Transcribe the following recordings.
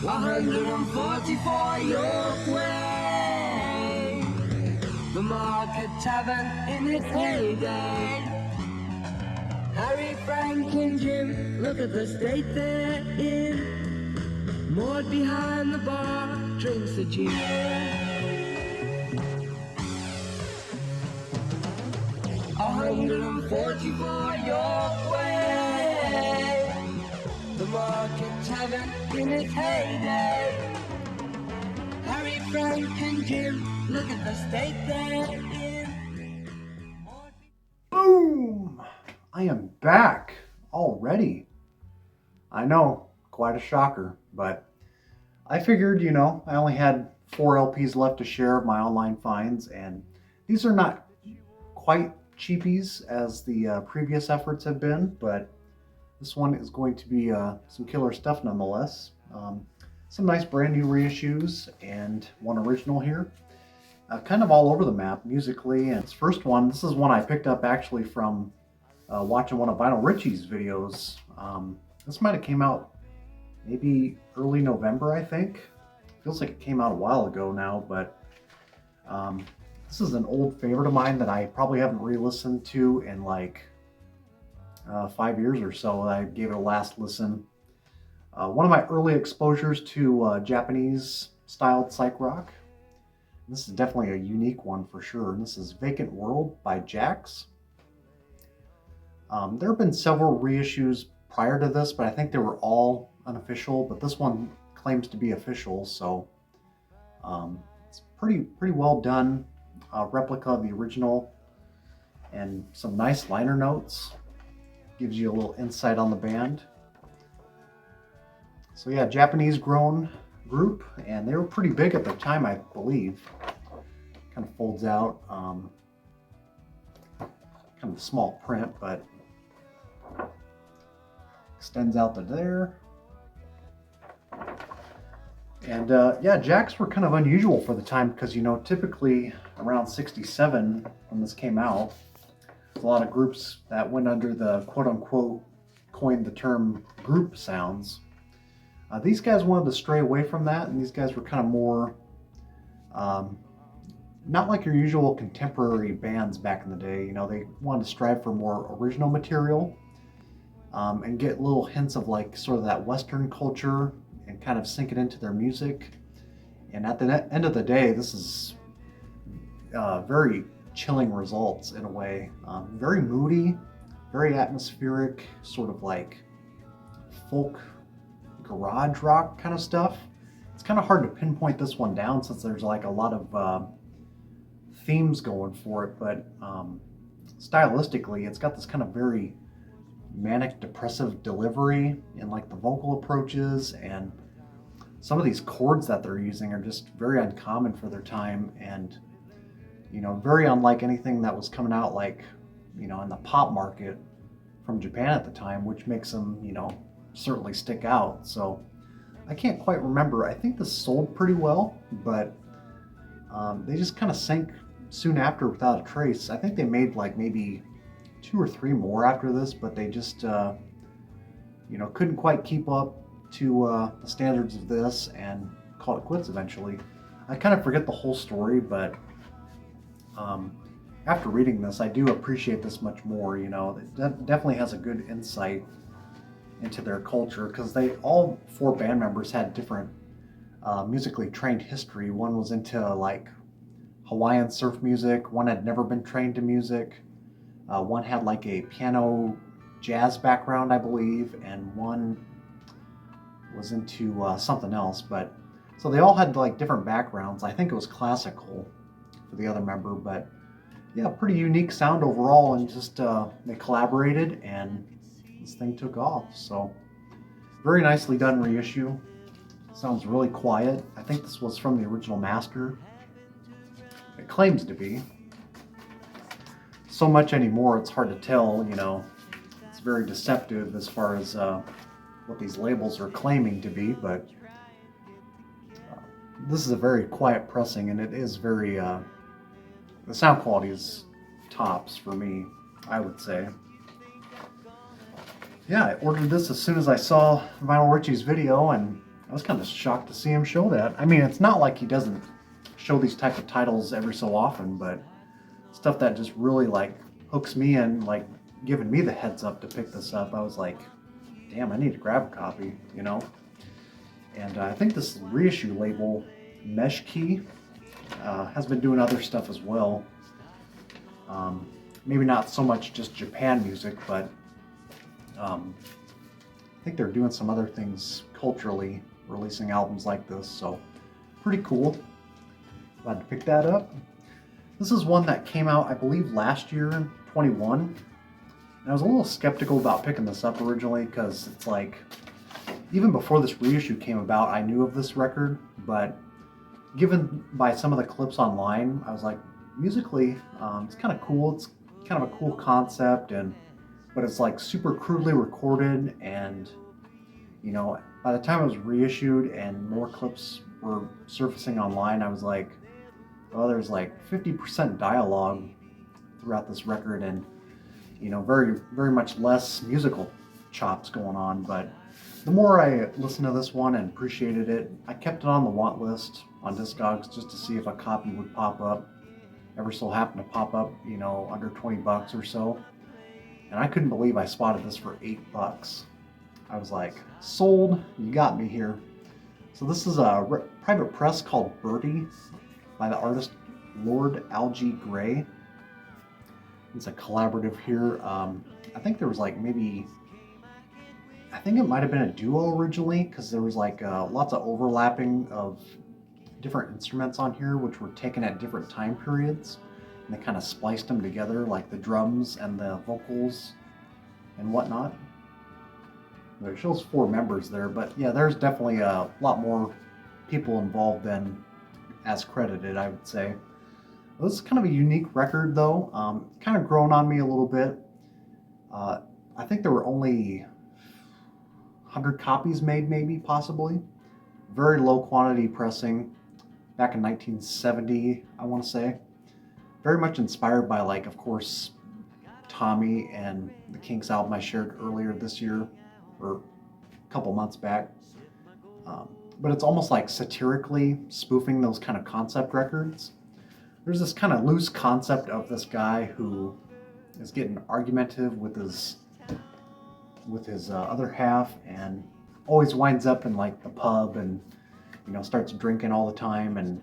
144 York Way, the Market Tavern in its heyday. Harry, Frank and Jim, look at the state they're in. Maud behind the bar drinks a gin. 144 York Way, the Market Tavern in its heyday. Harry, Frank and Jim, look at the state they're in. Boom! I am back already. I know, quite a shocker, but I figured, I only had 4 LPs left to share of my online finds, and these are not quite cheapies as the previous efforts have been, but this one is going to be some killer stuff nonetheless. Some nice brand new reissues and one original here. Kind of all over the map musically. And this first one, this is one I picked up actually from watching one of Vinyl Richie's videos. This might have came out maybe early November, I think. Feels like it came out a while ago now, but this is an old favorite of mine that I probably haven't re-listened to in like 5 years or so. I gave it a last listen. One of my early exposures to Japanese styled psych rock. This is definitely a unique one for sure. And this is Vacant World by Jax. There have been several reissues prior to this, but I think they were all unofficial, but this one claims to be official, so it's pretty well done. Replica of the original and some nice liner notes. Gives you a little insight on the band. So yeah, Japanese grown group, and they were pretty big at the time, I believe. Kind of folds out, kind of a small print, but extends out to there. And yeah, Jacks were kind of unusual for the time because, typically around 67 when this came out, there's a lot of groups that went under the quote-unquote, coined the term group sounds. These guys wanted to stray away from that, and these guys were kind of more, not like your usual contemporary bands back in the day. They wanted to strive for more original material and get little hints of like sort of that Western culture and kind of sink it into their music. And at the end of the day, this is very chilling results in a way. Very moody, very atmospheric, sort of like folk garage rock kind of stuff. It's kind of hard to pinpoint this one down since there's like a lot of themes going for it, but stylistically it's got this kind of very manic depressive delivery in like the vocal approaches, and some of these chords that they're using are just very uncommon for their time, and very unlike anything that was coming out like in the pop market from Japan at the time, which makes them certainly stick out. So I can't quite remember. I think this sold pretty well, but they just kind of sank soon after without a trace. I think they made like maybe 2 or 3 more after this, but they just couldn't quite keep up to the standards of this and called it quits eventually. I kind of forget the whole story, but after reading this, I do appreciate this much more. It definitely has a good insight into their culture, because all 4 band members had different musically trained history. One was into like Hawaiian surf music, one had never been trained to music, one had like a piano jazz background, I believe, and one was into something else. But so they all had like different backgrounds. I think it was classical for the other member, but yeah, pretty unique sound overall, and just they collaborated and this thing took off. So very nicely done reissue. Sounds really quiet. I think this was from the original master. It claims to be. So much anymore, it's hard to tell. It's very deceptive as far as what these labels are claiming to be, but this is a very quiet pressing, and it is very the sound quality is tops for me, I would say. Yeah, I ordered this as soon as I saw Vinyl Richie's video, and I was kind of shocked to see him show that. I mean, it's not like he doesn't show these type of titles every so often, but stuff that just really like hooks me in, like giving me the heads up to pick this up. I was like, damn, I need to grab a copy, you know? And I think this reissue label, Mesh Key, has been doing other stuff as well. Maybe not so much just Japan music, but I think they're doing some other things culturally, releasing albums like this, so pretty cool. Glad to pick that up. This is one that came out, I believe, last year in 21. And I was a little skeptical about picking this up originally because it's like, even before this reissue came about, I knew of this record, but given by some of the clips online, I was like, musically, it's kind of cool. It's kind of a cool concept, but it's like super crudely recorded, and you know, by the time it was reissued and more clips were surfacing online, I was like, well, there's like 50% dialogue throughout this record, and you know, very, very much less musical chops going on. But the more I listened to this one and appreciated it, I kept it on the want list on Discogs just to see if a copy would pop up. Ever so happened to pop up, you know, under 20 bucks or so. And I couldn't believe I spotted this for $8. I was like, sold, you got me here. So this is a private press called Birdie by the artist Lord Algie Gray. It's a collaborative here. I think there was like maybe, I think it might have been a duo originally, because there was like lots of overlapping of different instruments on here, which were taken at different time periods, and they kind of spliced them together, like the drums and the vocals and whatnot. It shows 4 members there, but yeah, there's definitely a lot more people involved than as credited, I would say. Well, this is kind of a unique record, though. Kind of grown on me a little bit. I think there were only 100 copies made, maybe, possibly. Very low quantity pressing. Back in 1970, I want to say. Very much inspired by, like, of course, Tommy and the Kinks album I shared earlier this year, or a couple months back. But it's almost like satirically spoofing those kind of concept records. There's this kind of loose concept of this guy who is getting argumentative with his other half, and always winds up in like the pub and, you know, starts drinking all the time, and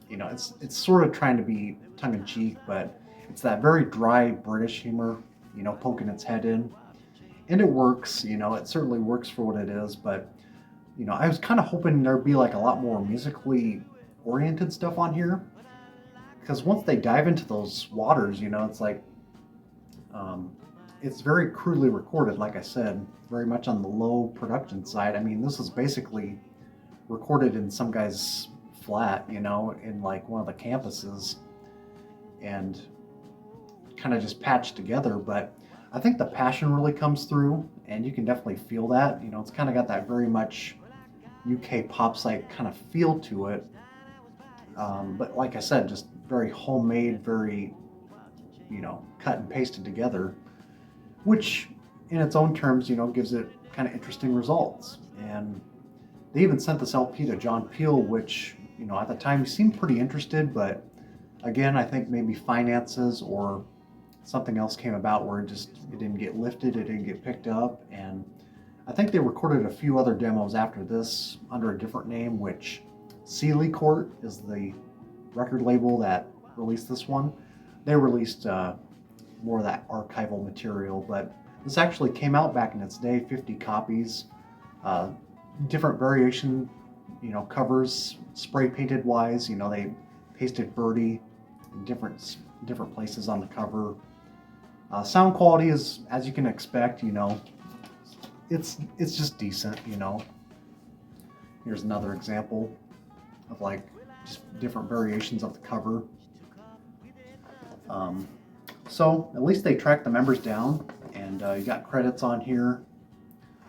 you know, it's sort of trying to be tongue-in-cheek, but it's that very dry British humor, you know, poking its head in, and it works. You know, it certainly works for what it is. But you know, I was kind of hoping there'd be like a lot more musically oriented stuff on here, because once they dive into those waters, you know, it's like it's very crudely recorded, like I said, very much on the low production side. I mean, this is basically recorded in some guy's flat, you know, in like one of the campuses, and kind of just patched together. But I think the passion really comes through, and you can definitely feel that. You know, it's kind of got that very much UK pop site kind of feel to it. But like I said, just very homemade, very, you know, cut and pasted together, which in its own terms, you know, gives it kind of interesting results. And they even sent this LP to John Peel, which, you know, at the time he seemed pretty interested, but again, I think maybe finances or something else came about where it didn't get lifted, it didn't get picked up. And I think they recorded a few other demos after this under a different name, which Sealy Court is the record label that released this one. They released more of that archival material, but this actually came out back in its day, 50 copies, different variation, you know, covers, spray painted wise. You know, they pasted Birdie in different places on the cover. Sound quality is, as you can expect, you know, it's just decent, you know. Here's another example of like just different variations of the cover. So at least they tracked the members down, and you got credits on here,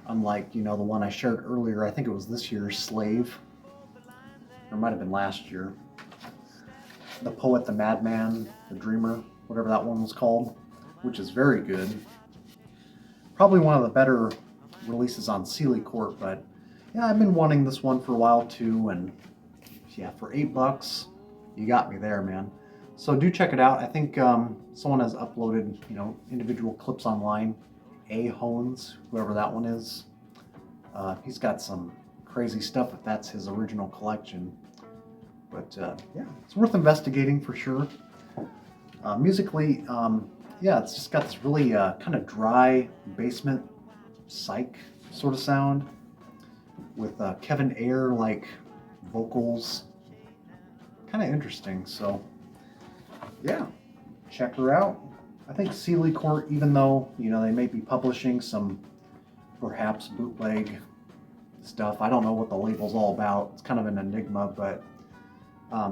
unlike, you know, the one I shared earlier. I think it was this year's Slave, or it might have been last year. The Poet, the Madman, the Dreamer, whatever that one was called, which is very good. Probably one of the better releases on Sealy Court, but Yeah, I've been wanting this one for a while too, and yeah, for $8, you got me there, man. So do check it out. I think someone has uploaded, individual clips online. A Hones, whoever that one is, he's got some crazy stuff if that's his original collection. But yeah, it's worth investigating for sure. Musically, yeah, it's just got this really kind of dry basement psych sort of sound with Kevin Ayre like vocals. Kind of interesting. So yeah, check her out. I think Sealy Court, even though they may be publishing some perhaps bootleg stuff, I don't know what the label's all about. It's kind of an enigma, but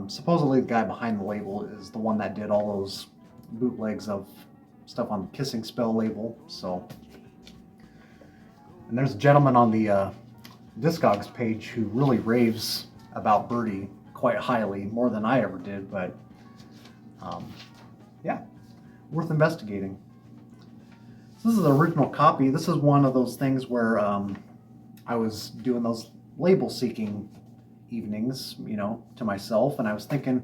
supposedly the guy behind the label is the one that did all those bootlegs of stuff on the Kissing Spell label. So, and there's a gentleman on the Discogs page who really raves about Birdie quite highly, more than I ever did. But yeah, worth investigating. So this is the original copy. This is one of those things where I was doing those label seeking evenings, to myself, and I was thinking,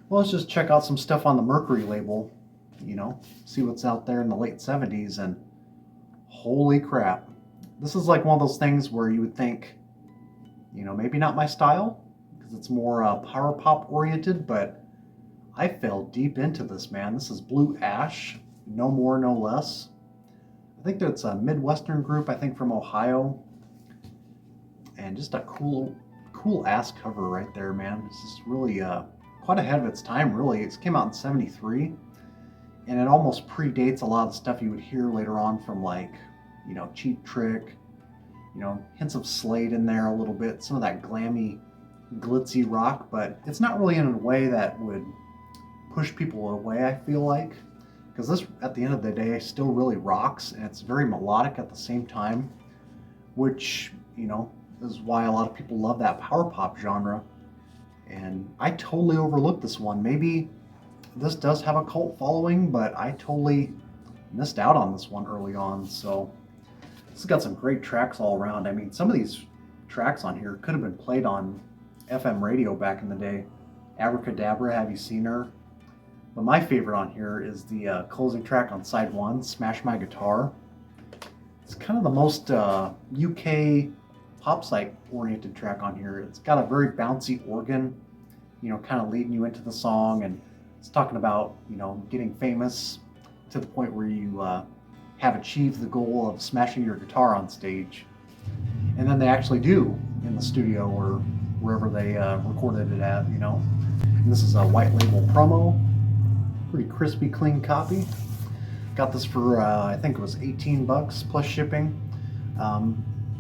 well, let's just check out some stuff on the Mercury label, see what's out there in the late 70s, and holy crap. This is like one of those things where you would think, maybe not my style, because it's more power pop oriented, but I fell deep into this, man. This is Blue Ash, no more, no less. I think that's a Midwestern group, I think from Ohio, and just a cool ass cover right there, man. This is really quite ahead of its time, really. It came out in 73, and it almost predates a lot of the stuff you would hear later on from like, Cheap Trick, hints of Slade in there a little bit, some of that glammy, glitzy rock, but it's not really in a way that would push people away, I feel like, because this, at the end of the day, still really rocks, and it's very melodic at the same time, which, is why a lot of people love that power pop genre. And I totally overlooked this one. Maybe this does have a cult following, but I totally missed out on this one early on. So this has got some great tracks all around. I mean, some of these tracks on here could have been played on FM radio back in the day. Abracadabra, Have You Seen Her? But my favorite on here is the closing track on side 1, Smash My Guitar. It's kind of the most UK pop psych oriented track on here. It's got a very bouncy organ, kind of leading you into the song, and it's talking about, getting famous to the point where you have achieved the goal of smashing your guitar on stage. And then they actually do in the studio or wherever they recorded it at, And this is a white label promo. Pretty crispy, clean copy. Got this for, I think it was $18 plus shipping.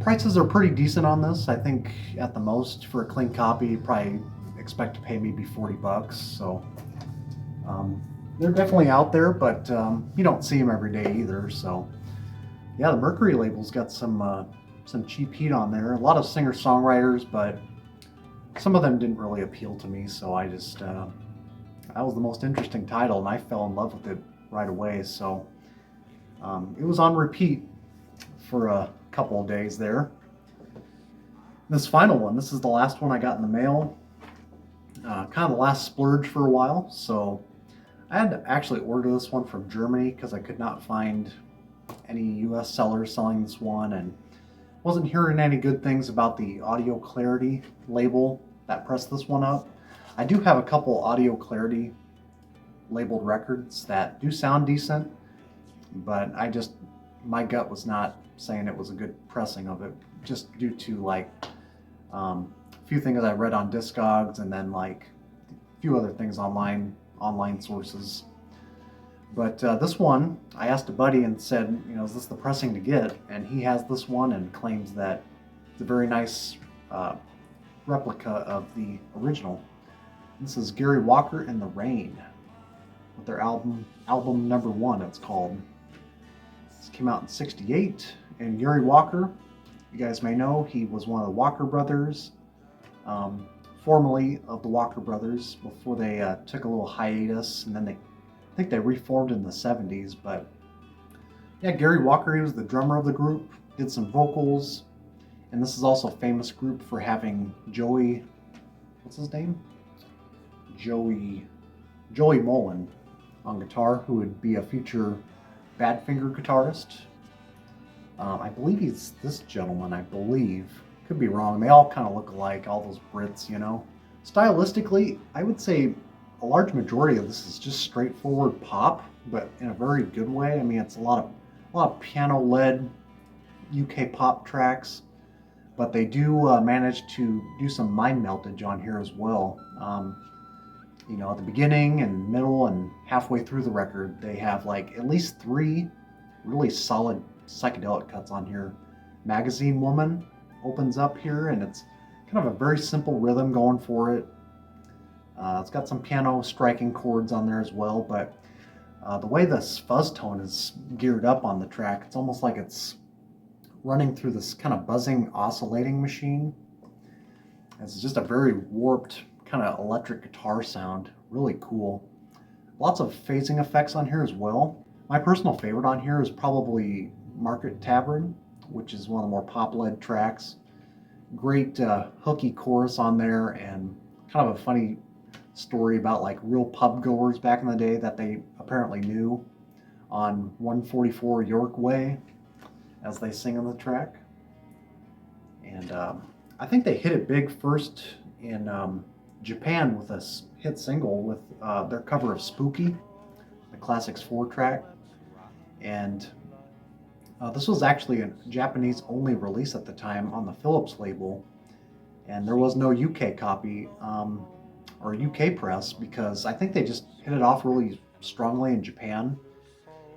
Prices are pretty decent on this. I think at the most for a clean copy, you probably expect to pay maybe $40. So they're definitely out there, but you don't see them every day either. So yeah, the Mercury label's got some cheap heat on there. A lot of singer-songwriters, but some of them didn't really appeal to me. So I just that was the most interesting title, and I fell in love with it right away. So it was on repeat for a couple of days there. This final one, this is the last one I got in the mail. Kind of the last splurge for a while. So I had to actually order this one from Germany because I could not find any US sellers selling this one, and wasn't hearing any good things about the Audio Clarity label that pressed this one up. I do have a couple Audio Clarity labeled records that do sound decent, but my gut was not saying it was a good pressing of it, just due to like a few things I read on Discogs, and then like a few other things online sources. But this one, I asked a buddy and said, is this the pressing to get? And he has this one and claims that it's a very nice replica of the original. This is Gary Walker and the Rain with their album number 1, it's called. This came out in '68, and Gary Walker, you guys may know, he was one of the Walker Brothers, formerly of the Walker Brothers, before they took a little hiatus, and then I think they reformed in the '70s. But yeah, Gary Walker, he was the drummer of the group, did some vocals, And this is also a famous group for having Joey, what's his name? Joey Mullen on guitar, who would be a future Badfinger guitarist. I believe he's this gentleman, I believe. Could be wrong. They all kind of look alike, all those Brits, you know. Stylistically, I would say a large majority of this is just straightforward pop, but in a very good way. I mean, it's a lot of piano-led UK pop tracks, but they do manage to do some mind meltage on here as well. You know, at the beginning and middle and halfway through the record, they have like at least 3 really solid psychedelic cuts on here. Magazine Woman opens up here, and it's kind of a very simple rhythm going for it. It's got some piano striking chords on there as well, but the way this fuzz tone is geared up on the track, it's almost like it's running through this kind of buzzing, oscillating machine. It's just a very warped kind of electric guitar sound. Really cool. Lots of phasing effects on here as well. My personal favorite on here is probably Market Tavern, which is one of the more pop-led tracks. Great hooky chorus on there, and kind of a funny story about like real pub goers back in the day that they apparently knew on 144 York Way as they sing on the track. And I think they hit it big first in Japan with a hit single with their cover of Spooky, the Classics 4 track. And this was actually a Japanese only release at the time on the Philips label, and there was no UK copy or UK press, because I think they just hit it off really strongly in Japan.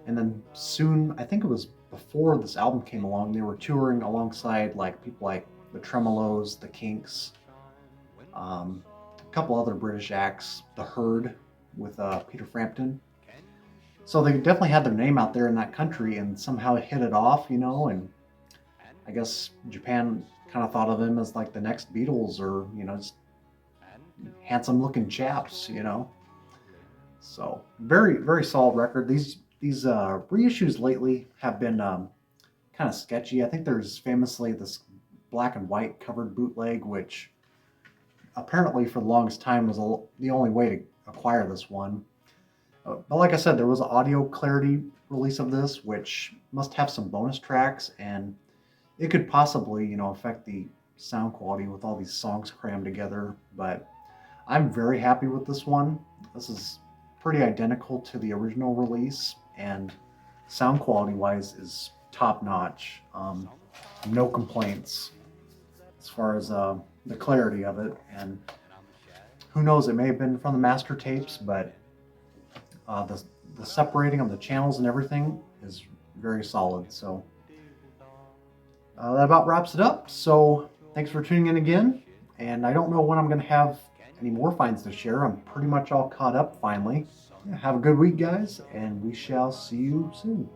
And then soon, I think it was before this album came along, they were touring alongside like people like the Tremolos, the Kinks, a couple other British acts, The Herd with Peter Frampton. So they definitely had their name out there in that country and somehow hit it off, you know, and I guess Japan kind of thought of them as like the next Beatles, or, you know, just handsome looking chaps, you know. So very, very solid record. These reissues lately have been kind of sketchy. I think there's famously this black and white covered bootleg, which apparently for the longest time was the only way to acquire this one. But like I said, there was an audio clarity release of this, which must have some bonus tracks, and it could possibly, you know, affect the sound quality with all these songs crammed together. But I'm very happy with this one. This is pretty identical to the original release, and sound quality wise is top notch. No complaints as far as the clarity of it. And who knows, it may have been from the master tapes, but the separating of the channels and everything is very solid. So that about wraps it up. So thanks for tuning in again. And I don't know when I'm going to have any more finds to share. I'm pretty much all caught up finally. Have a good week, guys, and we shall see you soon.